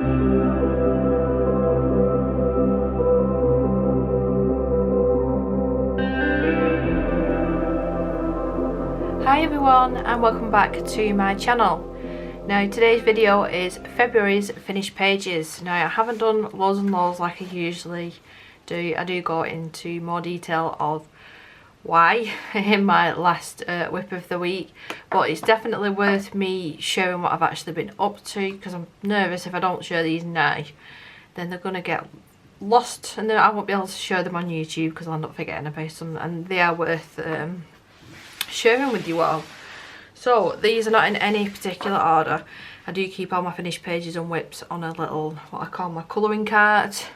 Hi everyone and welcome back to my channel. Now today's video is February's finished pages. Now I haven't done loads and loads like I usually do. I do go into more detail of why in my last whip of the week, but it's definitely worth me showing what I've actually been up to, because I'm nervous if I don't show these now then they're going to get lost and then I won't be able to show them on YouTube because I'll end up forgetting about them, and they are worth sharing with you all. So these are not in any particular order. I do keep all my finished pages and whips on a little, what I call my colouring cart,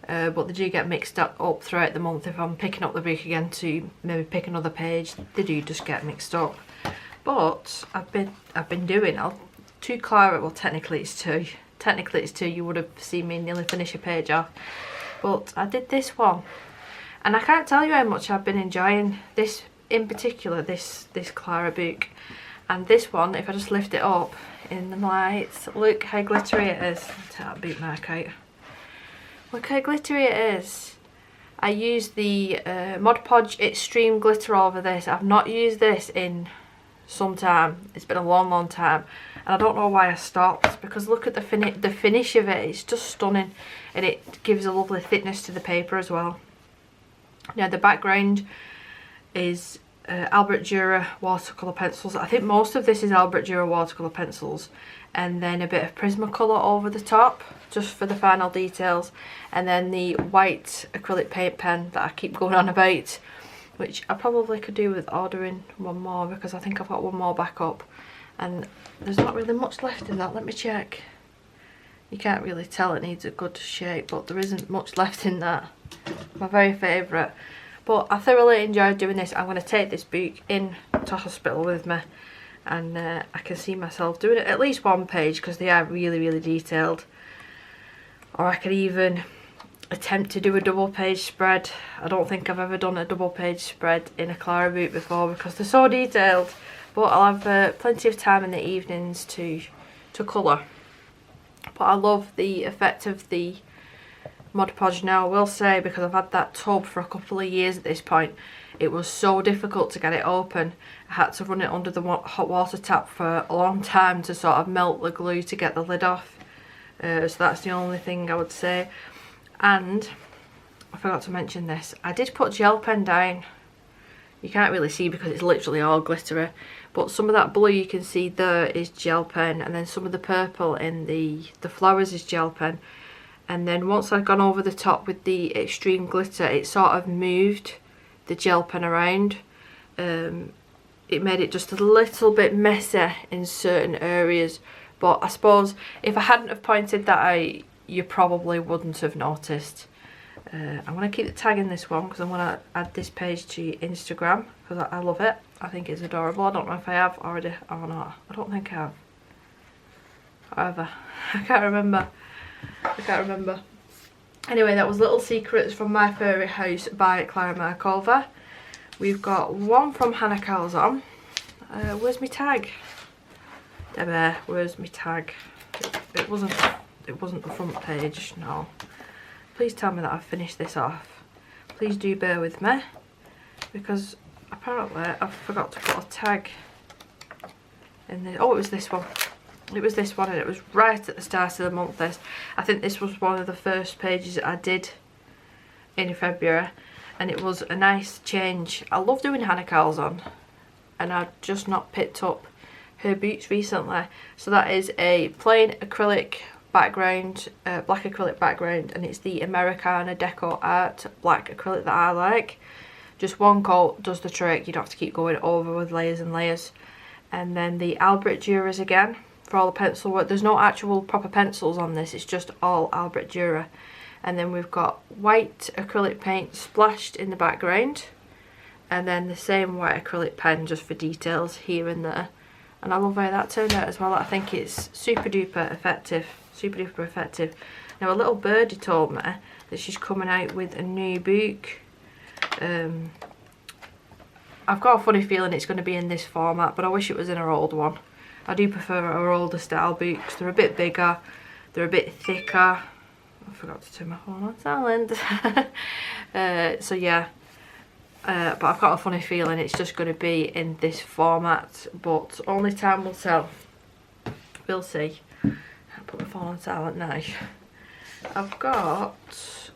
but they do get mixed up throughout the month. If I'm picking up the book again to maybe pick another page, they do just get mixed up. But I've been doing two Clara, well technically it's two, you would have seen me nearly finish a page off, but I did this one and I can't tell you how much I've been enjoying this, in particular this Clara book. And this one, if I just lift it up in the lights, look how glittery it is. I'll take that boot mark out. Look how glittery it is. I used the Mod Podge Extreme glitter over this. I've not used this in some time. It's been a long time and I don't know why I stopped, because look at the finish of it. It's just stunning and it gives a lovely thickness to the paper as well. Now the background is Albert Dürer watercolour pencils. I think most of this is Albert Dürer watercolour pencils, and then a bit of Prismacolor over the top just for the final details, and then the white acrylic paint pen that I keep going on about, which I probably could do with ordering one more, because I think I've got one more back up and there's not really much left in that. Let me check. You can't really tell, it needs a good shape, but there isn't much left in that. My very favourite. But I thoroughly enjoyed doing this. I'm going to take this book in to hospital with me, and I can see myself doing it at least one page because they are really detailed. Or I could even attempt to do a double page spread. I don't think I've ever done a double page spread in a Clara book before because they're so detailed, but I'll have plenty of time in the evenings to colour. But I love the effect of the Mod Podge now. I will say, because I've had that tub for a couple of years at this point, it was so difficult to get it open. I had to run it under the hot water tap for a long time to sort of melt the glue to get the lid off. So that's the only thing I would say. And I forgot to mention this, I did put gel pen down. You can't really see because it's literally all glittery, but some of that blue you can see there is gel pen, and then some of the purple in the flowers is gel pen. And then once I'd gone over the top with the extreme glitter, it sort of moved the gel pen around. It made it just a little bit messy in certain areas, but I suppose if I hadn't have pointed that out, you probably wouldn't have noticed. I'm going to keep the tag in this one because I'm going to add this page to Instagram because I love it. I think it's adorable. I don't know if I have already or not. I don't think I have. However, I can't remember. Anyway, that was Little Secrets from My Fairy House by Clara Markova. We've got one from Hannah Calzon. Where's my tag? There, where's my tag? It wasn't the front page, no. Please tell me that I've finished this off. Please do bear with me, because apparently I forgot to put a tag in this. Oh, it was this one. It was this one, and it was right at the start of the month. I think this was one of the first pages I did in February, and it was a nice change. I love doing Hannah Calzon, and I've just not picked up her boots recently. So that is a plain acrylic background, black acrylic background, and it's the Americana Deco Art black acrylic that I like. Just one coat does the trick. You don't have to keep going over with layers and layers. And then the Albert Dürers again for all the pencil work. There's no actual proper pencils on this, it's just all Albert Dürer. And then we've got white acrylic paint splashed in the background, and then the same white acrylic pen just for details here and there. And I love how that turned out as well. I think it's super duper effective. Now a little birdie told me that she's coming out with a new book. I've got a funny feeling it's going to be in this format, but I wish it was in her old one. I do prefer her older style books. They're a bit bigger, They're a bit thicker. I forgot to turn my phone on silent. So yeah, but I've got a funny feeling it's just going to be in this format, but only time will tell. We'll see. I'll put my phone on silent now. I've got,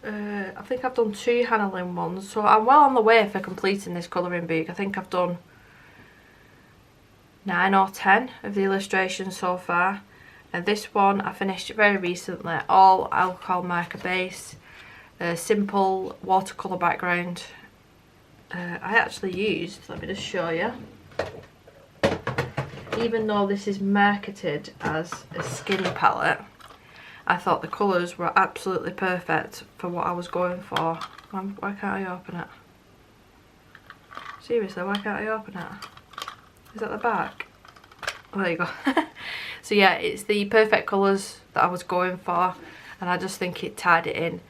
I think I've done 2 Hannah Lynn ones, so I'm well on the way for completing this colouring book. I think I've done 9 or 10 of the illustrations so far, and this one I finished very recently, all alcohol marker base, simple watercolour background. I actually used, let me just show you, even though this is marketed as a skinny palette, I thought the colours were absolutely perfect for what I was going for. Why can't I open it? Seriously, why can't I open it? Is that the back? Oh, there you go. So yeah, it's the perfect colours that I was going for, and I just think it tied it in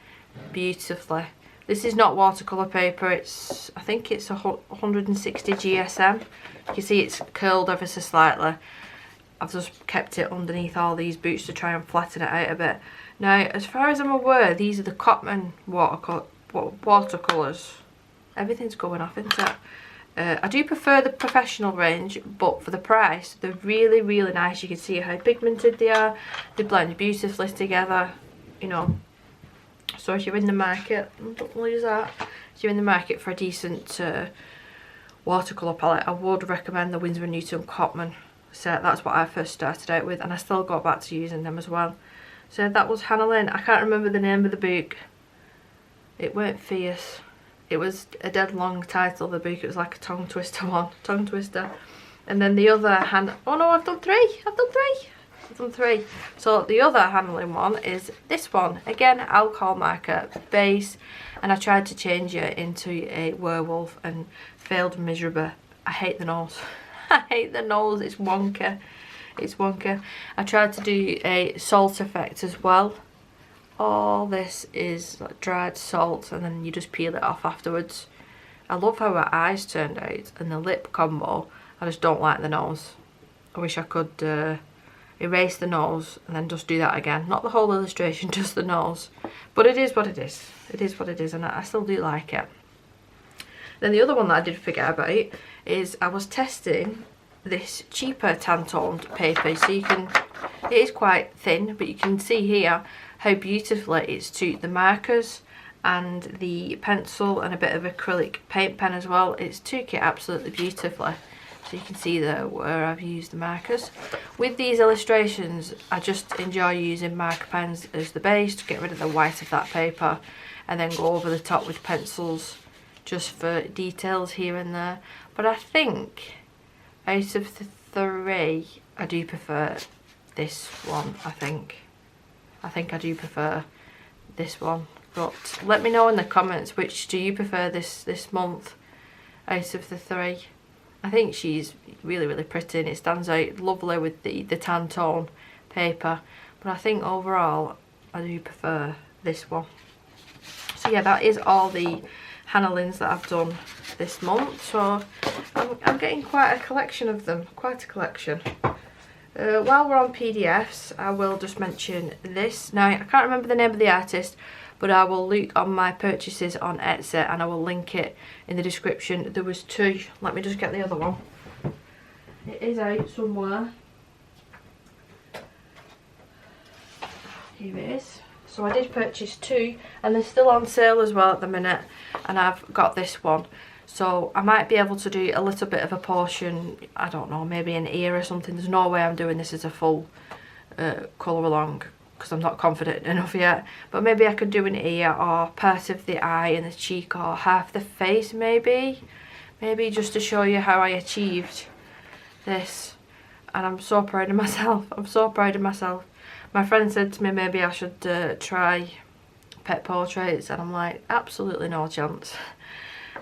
beautifully. This is not watercolour paper, it's, I think it's 160 GSM. You can see it's curled ever so slightly. I've just kept it underneath all these boots to try and flatten it out a bit. Now, as far as I'm aware, these are the Cotman watercolours. Everything's going off, isn't it? I do prefer the professional range, but for the price, they're really, really nice. You can see how pigmented they are. They blend beautifully together, you know. So if you're in the market, don't lose that. If you're in the market for a decent watercolour palette, I would recommend the Winsor & Newton Cotman. So that's what I first started out with, and I still got back to using them as well. So that was Hannah Lynn. I can't remember the name of the book. It weren't Fierce. It was a dead long title of the book. It was like a tongue twister one. Tongue twister. And then the other oh no, I've done 3. I've done 3. So the other Hannah Lynn one is this one. Again, alcohol marker base. And I tried to change it into a werewolf and failed miserably. I hate the nose. I hate the nose, it's wonky. It's wonky. I tried to do a salt effect as well. All this is like dried salt, and then you just peel it off afterwards. I love how her eyes turned out and the lip combo. I just don't like the nose. I wish I could erase the nose and then just do that again. Not the whole illustration, just the nose. But it is what it is. It is what it is, and I still do like it. Then the other one that I did forget about is I was testing this cheaper tan-toned paper. So you can, it is quite thin, but you can see here how beautifully it's to the markers and the pencil and a bit of acrylic paint pen as well. It's took it absolutely beautifully. So you can see there where I've used the markers. With these illustrations, I just enjoy using marker pens as the base to get rid of the white of that paper, and then go over the top with pencils just for details here and there. But I think out of the 3, I do prefer this one. I think I do prefer this one. But let me know in the comments, which do you prefer this month out of the 3. I think she's really, really pretty, and it stands out lovely with the tan tone paper. But I think overall I do prefer this one. So yeah, that is all the Hannah Lynn's that I've done this month. So I'm getting quite a collection of them, quite a collection. While we're on PDFs, I will just mention this. Now, I can't remember the name of the artist, but I will look on my purchases on Etsy and I will link it in the description. There was 2. Let me just get the other one. It is out somewhere. Here it is. So I did purchase 2, and they're still on sale as well at the minute, and I've got this one. So I might be able to do a little bit of a portion, I don't know, maybe an ear or something. There's no way I'm doing this as a full colour along, because I'm not confident enough yet. But maybe I could do an ear or part of the eye and the cheek or half the face maybe. Maybe just to show you how I achieved this. And I'm so proud of myself. I'm so proud of myself. My friend said to me maybe I should try pet portraits, and I'm like, absolutely no chance.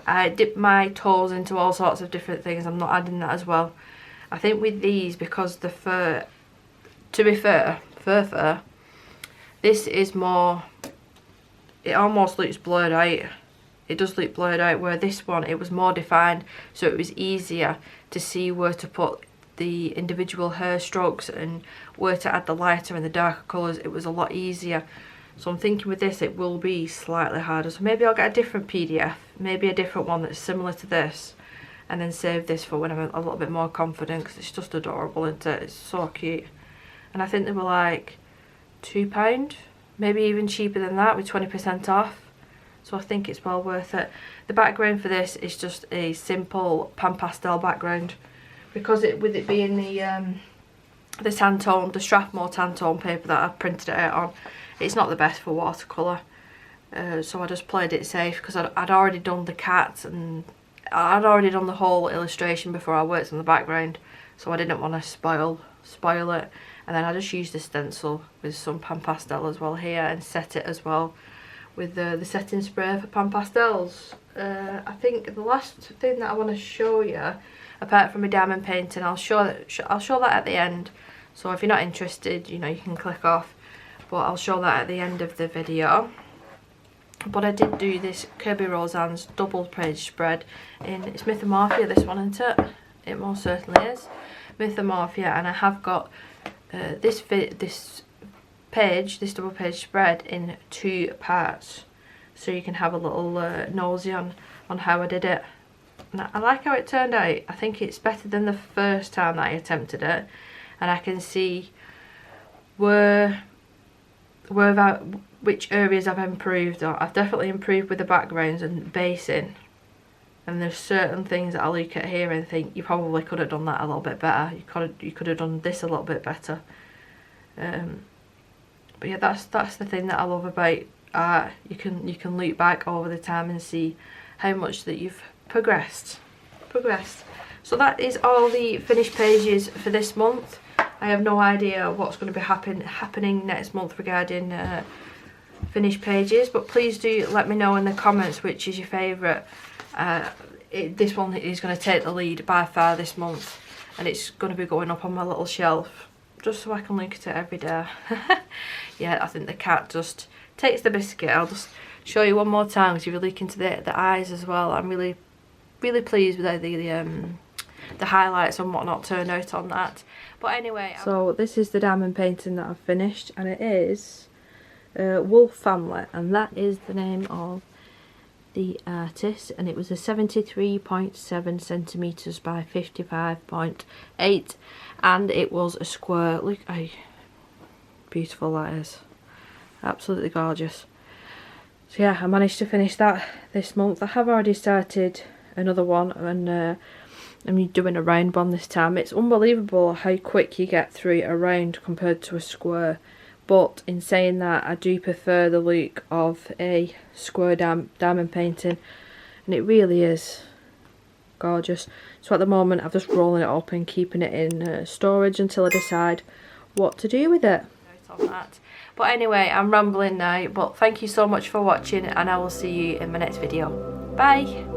I dip my toes into all sorts of different things. I'm not adding that as well. I think with these, because the fur, to be fair, fur, this is more, it almost looks blurred out. It does look blurred out, where this one, it was more defined, so it was easier to see where to put the individual hair strokes and where to add the lighter and the darker colours, it was a lot easier. So I'm thinking with this it will be slightly harder. So maybe I'll get a different PDF, maybe a different one that's similar to this, and then save this for when I'm a little bit more confident, because it's just adorable, isn't it? It's so cute. And I think they were like £2, maybe even cheaper than that with 20% off. So I think it's well worth it. The background for this is just a simple pan pastel background, because with it being the Santone, the Strathmore Santone paper that I've printed it out on, it's not the best for watercolour. So I just played it safe, because I'd already done the cats and I'd already done the whole illustration before I worked on the background, so I didn't want to spoil it. And then I just used a stencil with some pan pastel as well here, and set it as well with the setting spray for pan pastels. I think the last thing that I want to show you, apart from my diamond painting, I'll show that at the end. So if you're not interested, you know, you can click off, but I'll show that at the end of the video. But I did do this Kirby Roseanne's double page spread in Smith & Morphy, this one, isn't it? It most certainly is. Smith & Morphy, and I have got this double page spread in 2 parts, so you can have a little nosy on how I did it. And I like how it turned out. I think it's better than the first time that I attempted it, and I can see which areas I've improved. I've definitely improved with the backgrounds and basing, and there's certain things that I look at here and think you probably could have done that a little bit better. You could have done this a little bit better. But yeah, that's the thing that I love about art. You can look back over the time and see how much that you've progressed. So that is all the finished pages for this month. I have no idea what's going to be happening next month regarding finished pages, but please do let me know in the comments which is your favourite. This one is going to take the lead by far this month, and it's going to be going up on my little shelf just so I can look at it every day. Yeah, I think the cat just takes the biscuit. I'll just show you one more time, because if you look into the eyes as well, I'm really pleased with how the highlights and whatnot turned out on that. But anyway, so this is the diamond painting that I've finished, and it is Wolf Family, and that is the name of the artist, and it was a 73.7 centimeters by 55.8, and it was a square. Look how beautiful that is, absolutely gorgeous. So yeah, I managed to finish that this month. I have already started another one, and I'm doing a round one this time. It's unbelievable how quick you get through a round compared to a square. But in saying that, I do prefer the look of a square diamond painting, and it really is gorgeous. So at the moment I'm just rolling it up and keeping it in storage until I decide what to do with it. On that. But anyway, I'm rambling now, but thank you so much for watching, and I will see you in my next video. Bye!